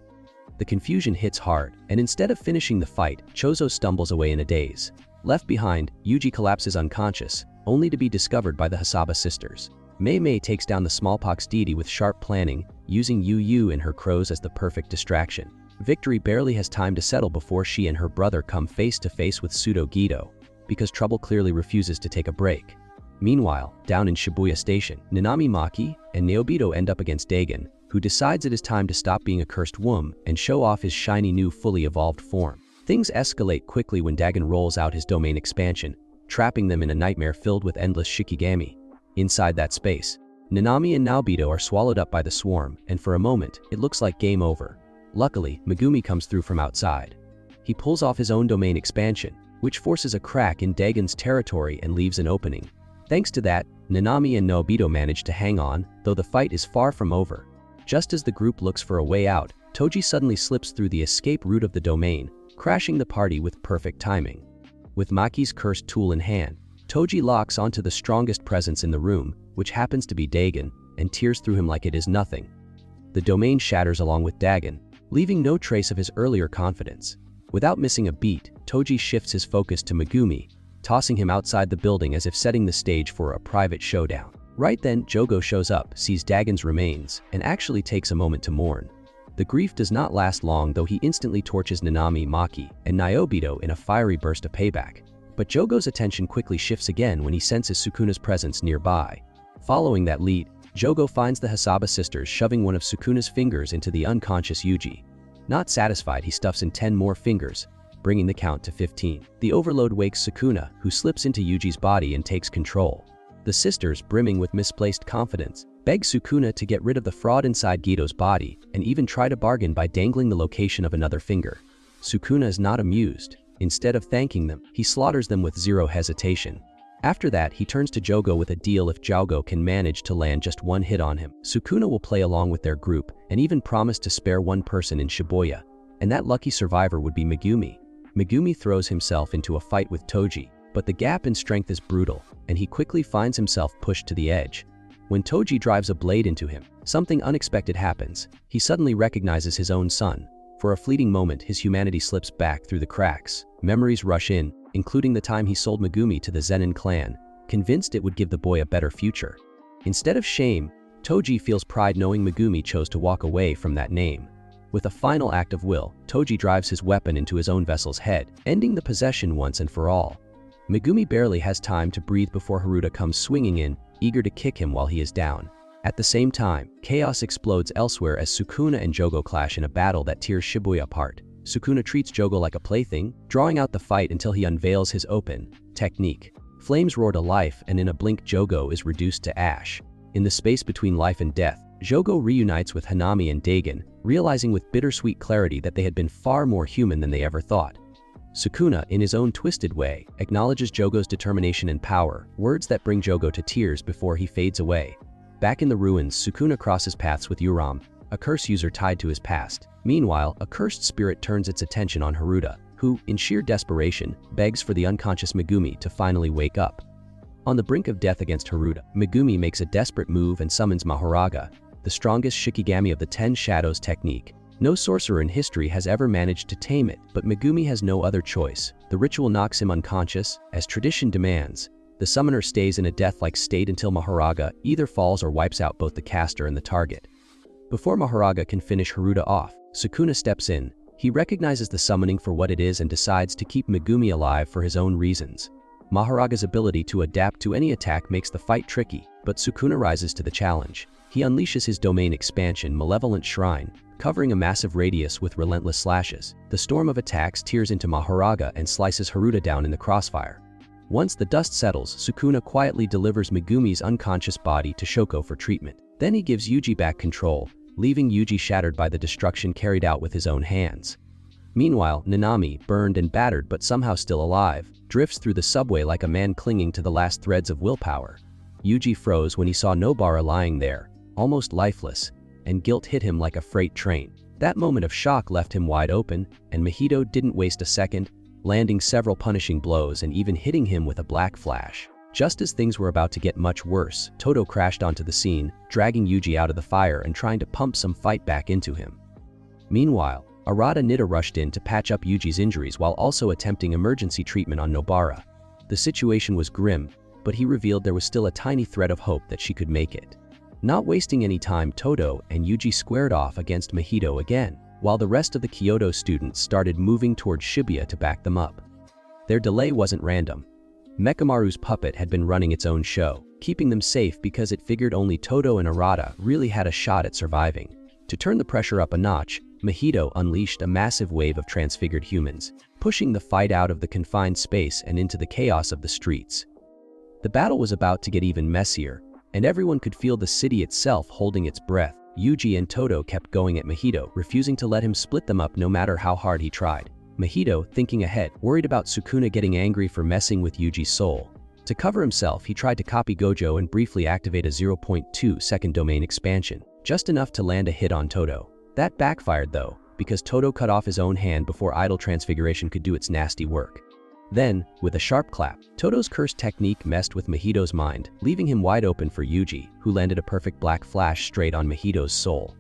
The confusion hits hard, and instead of finishing the fight, Choso stumbles away in a daze. Left behind, Yuji collapses unconscious, only to be discovered by the Hasaba sisters. Mei takes down the smallpox deity with sharp planning, using Yu and her crows as the perfect distraction. Victory barely has time to settle before she and her brother come face to face with Pseudo Geto, because trouble clearly refuses to take a break. Meanwhile, down in Shibuya Station, Nanami Maki and Naobito end up against Dagon, who decides it is time to stop being a cursed womb and show off his shiny new fully evolved form. Things escalate quickly when Dagon rolls out his domain expansion, trapping them in a nightmare filled with endless shikigami. Inside that space, Nanami and Naobito are swallowed up by the swarm, and for a moment, it looks like game over. Luckily, Megumi comes through from outside. He pulls off his own domain expansion, which forces a crack in Dagon's territory and leaves an opening. Thanks to that, Nanami and Naobito manage to hang on, though the fight is far from over. Just as the group looks for a way out, Toji suddenly slips through the escape route of the domain, crashing the party with perfect timing. With Maki's cursed tool in hand, Toji locks onto the strongest presence in the room, which happens to be Dagon, and tears through him like it is nothing. The domain shatters along with Dagon, leaving no trace of his earlier confidence. Without missing a beat, Toji shifts his focus to Megumi, tossing him outside the building as if setting the stage for a private showdown. Right then, Jogo shows up, sees Dagon's remains, and actually takes a moment to mourn. The grief does not last long, though he instantly torches Nanami, Maki, and Naobito in a fiery burst of payback. But Jogo's attention quickly shifts again when he senses Sukuna's presence nearby. Following that lead, Jogo finds the Hasaba sisters shoving one of Sukuna's fingers into the unconscious Yuji. Not satisfied, he stuffs in 10 more fingers, bringing the count to 15. The overload wakes Sukuna, who slips into Yuji's body and takes control. The sisters, brimming with misplaced confidence, beg Sukuna to get rid of the fraud inside Geto's body and even try to bargain by dangling the location of another finger. Sukuna is not amused. Instead of thanking them, he slaughters them with zero hesitation. After that, he turns to Jogo with a deal: if Jogo can manage to land just one hit on him, Sukuna will play along with their group and even promise to spare one person in Shibuya, and that lucky survivor would be Megumi. Megumi throws himself into a fight with Toji, but the gap in strength is brutal, and he quickly finds himself pushed to the edge. When Toji drives a blade into him, something unexpected happens. He suddenly recognizes his own son. For a fleeting moment, his humanity slips back through the cracks. Memories rush in, including the time he sold Megumi to the Zenin clan, convinced it would give the boy a better future. Instead of shame, Toji feels pride knowing Megumi chose to walk away from that name. With a final act of will, Toji drives his weapon into his own vessel's head, ending the possession once and for all. Megumi barely has time to breathe before Haruta comes swinging in, eager to kick him while he is down. At the same time, chaos explodes elsewhere as Sukuna and Jogo clash in a battle that tears Shibuya apart. Sukuna treats Jogo like a plaything, drawing out the fight until he unveils his open technique. Flames roar to life, and in a blink Jogo is reduced to ash. In the space between life and death, Jogo reunites with Hanami and Dagon, realizing with bittersweet clarity that they had been far more human than they ever thought. Sukuna, in his own twisted way, acknowledges Jogo's determination and power, words that bring Jogo to tears before he fades away. Back in the ruins, Sukuna crosses paths with Yuram, a curse user tied to his past. Meanwhile, a cursed spirit turns its attention on Haruta, who, in sheer desperation, begs for the unconscious Megumi to finally wake up. On the brink of death against Haruta, Megumi makes a desperate move and summons Mahoraga, the strongest Shikigami of the 10 Shadows technique. No sorcerer in history has ever managed to tame it, but Megumi has no other choice. The ritual knocks him unconscious, as tradition demands. The summoner stays in a death-like state until Mahoraga either falls or wipes out both the caster and the target. Before Mahoraga can finish Haruta off, Sukuna steps in. He recognizes the summoning for what it is and decides to keep Megumi alive for his own reasons. Mahoraga's ability to adapt to any attack makes the fight tricky, but Sukuna rises to the challenge. He unleashes his domain expansion, Malevolent Shrine, covering a massive radius with relentless slashes. The storm of attacks tears into Mahoraga and slices Haruta down in the crossfire. Once the dust settles, Sukuna quietly delivers Megumi's unconscious body to Shoko for treatment. Then he gives Yuji back control, leaving Yuji shattered by the destruction carried out with his own hands. Meanwhile, Nanami, burned and battered but somehow still alive, drifts through the subway like a man clinging to the last threads of willpower. Yuji froze when he saw Nobara lying there, almost lifeless, and guilt hit him like a freight train. That moment of shock left him wide open, and Mahito didn't waste a second, landing several punishing blows and even hitting him with a black flash. Just as things were about to get much worse, Todo crashed onto the scene, dragging Yuji out of the fire and trying to pump some fight back into him. Meanwhile, Arata Nida rushed in to patch up Yuji's injuries while also attempting emergency treatment on Nobara. The situation was grim, but he revealed there was still a tiny thread of hope that she could make it. Not wasting any time, Todo and Yuji squared off against Mahito again, while the rest of the Kyoto students started moving towards Shibuya to back them up. Their delay wasn't random. Mechamaru's puppet had been running its own show, keeping them safe because it figured only Todo and Arata really had a shot at surviving. To turn the pressure up a notch, Mahito unleashed a massive wave of transfigured humans, pushing the fight out of the confined space and into the chaos of the streets. The battle was about to get even messier, and everyone could feel the city itself holding its breath. Yuji and Todo kept going at Mahito, refusing to let him split them up no matter how hard he tried. Mahito, thinking ahead, worried about Sukuna getting angry for messing with Yuji's soul. To cover himself, he tried to copy Gojo and briefly activate a 0.2-second domain expansion, just enough to land a hit on Todo. That backfired though, because Todo cut off his own hand before idle transfiguration could do its nasty work. Then, with a sharp clap, Todo's cursed technique messed with Mahito's mind, leaving him wide open for Yuji, who landed a perfect black flash straight on Mahito's soul.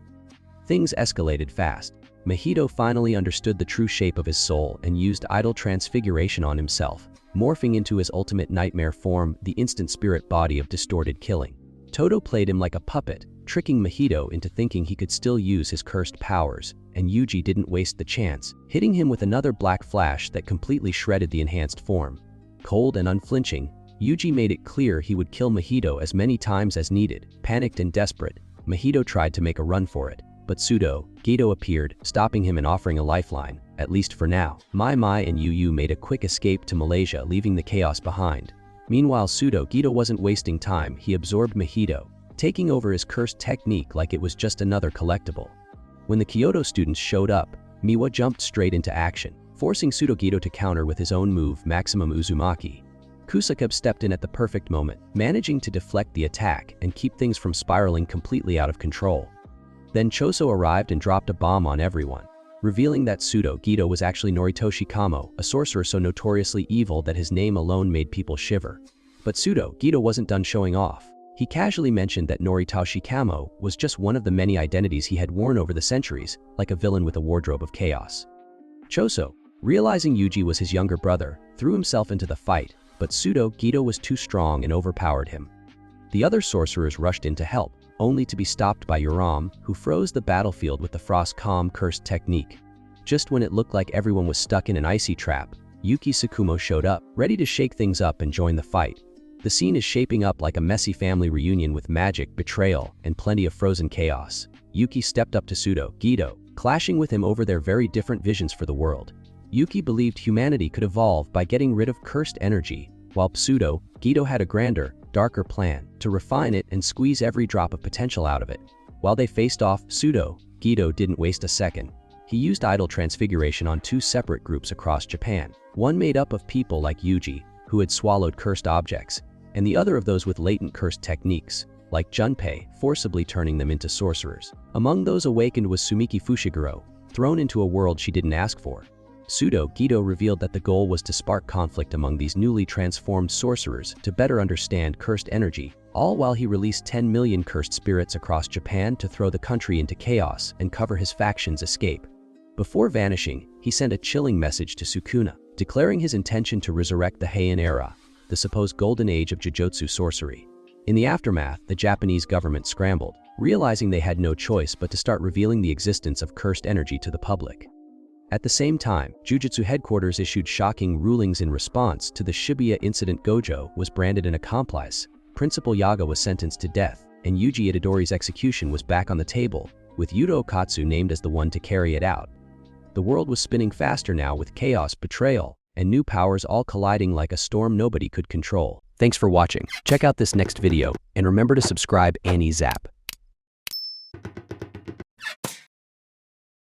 Things escalated fast. Mahito finally understood the true shape of his soul and used idle transfiguration on himself, morphing into his ultimate nightmare form, the instant spirit body of distorted killing. Todo played him like a puppet, tricking Mahito into thinking he could still use his cursed powers, and Yuji didn't waste the chance, hitting him with another black flash that completely shredded the enhanced form. Cold and unflinching, Yuji made it clear he would kill Mahito as many times as needed. Panicked and desperate, Mahito tried to make a run for it, but Geto appeared, stopping him and offering a lifeline, at least for now. Mai and Yu made a quick escape to Malaysia, leaving the chaos behind. Meanwhile, Geto wasn't wasting time. He absorbed Mahito, taking over his cursed technique like it was just another collectible. When the Kyoto students showed up, Miwa jumped straight into action, forcing Geto to counter with his own move, Maximum Uzumaki. Kusakub stepped in at the perfect moment, managing to deflect the attack and keep things from spiraling completely out of control. Then Choso arrived and dropped a bomb on everyone, revealing that Geto was actually Noritoshi Kamo, a sorcerer so notoriously evil that his name alone made people shiver. But Geto wasn't done showing off. He casually mentioned that Noritoshi Kamo was just one of the many identities he had worn over the centuries, like a villain with a wardrobe of chaos. Choso, realizing Yuji was his younger brother, threw himself into the fight, but Geto was too strong and overpowered him. The other sorcerers rushed in to help, only to be stopped by Yoram, who froze the battlefield with the Frost Calm cursed technique. Just when it looked like everyone was stuck in an icy trap, Yuki Tsukumo showed up, ready to shake things up and join the fight. The scene is shaping up like a messy family reunion with magic, betrayal, and plenty of frozen chaos. Yuki stepped up to Geto, clashing with him over their very different visions for the world. Yuki believed humanity could evolve by getting rid of cursed energy, while Geto had a grander, darker plan to refine it and squeeze every drop of potential out of it. While they faced off, Geto didn't waste a second. He used idol transfiguration on two separate groups across Japan, one made up of people like Yuji, who had swallowed cursed objects, and the other of those with latent cursed techniques, like Junpei, forcibly turning them into sorcerers. Among those awakened was Megumi Fushiguro, thrown into a world she didn't ask for. Geto revealed that the goal was to spark conflict among these newly transformed sorcerers to better understand cursed energy, all while he released 10 million cursed spirits across Japan to throw the country into chaos and cover his faction's escape. Before vanishing, he sent a chilling message to Sukuna, declaring his intention to resurrect the Heian era, the supposed golden age of Jujutsu sorcery. In the aftermath, the Japanese government scrambled, realizing they had no choice but to start revealing the existence of cursed energy to the public. At the same time, Jujutsu headquarters issued shocking rulings in response to the Shibuya Incident. Gojo was branded an accomplice, Principal Yaga was sentenced to death, and Yuji Itadori's execution was back on the table, with Yuto Okatsu named as the one to carry it out. The world was spinning faster now with chaos, betrayal, and new powers all colliding like a storm nobody could control. Thanks for watching. Check out this next video, and remember to subscribe and zap.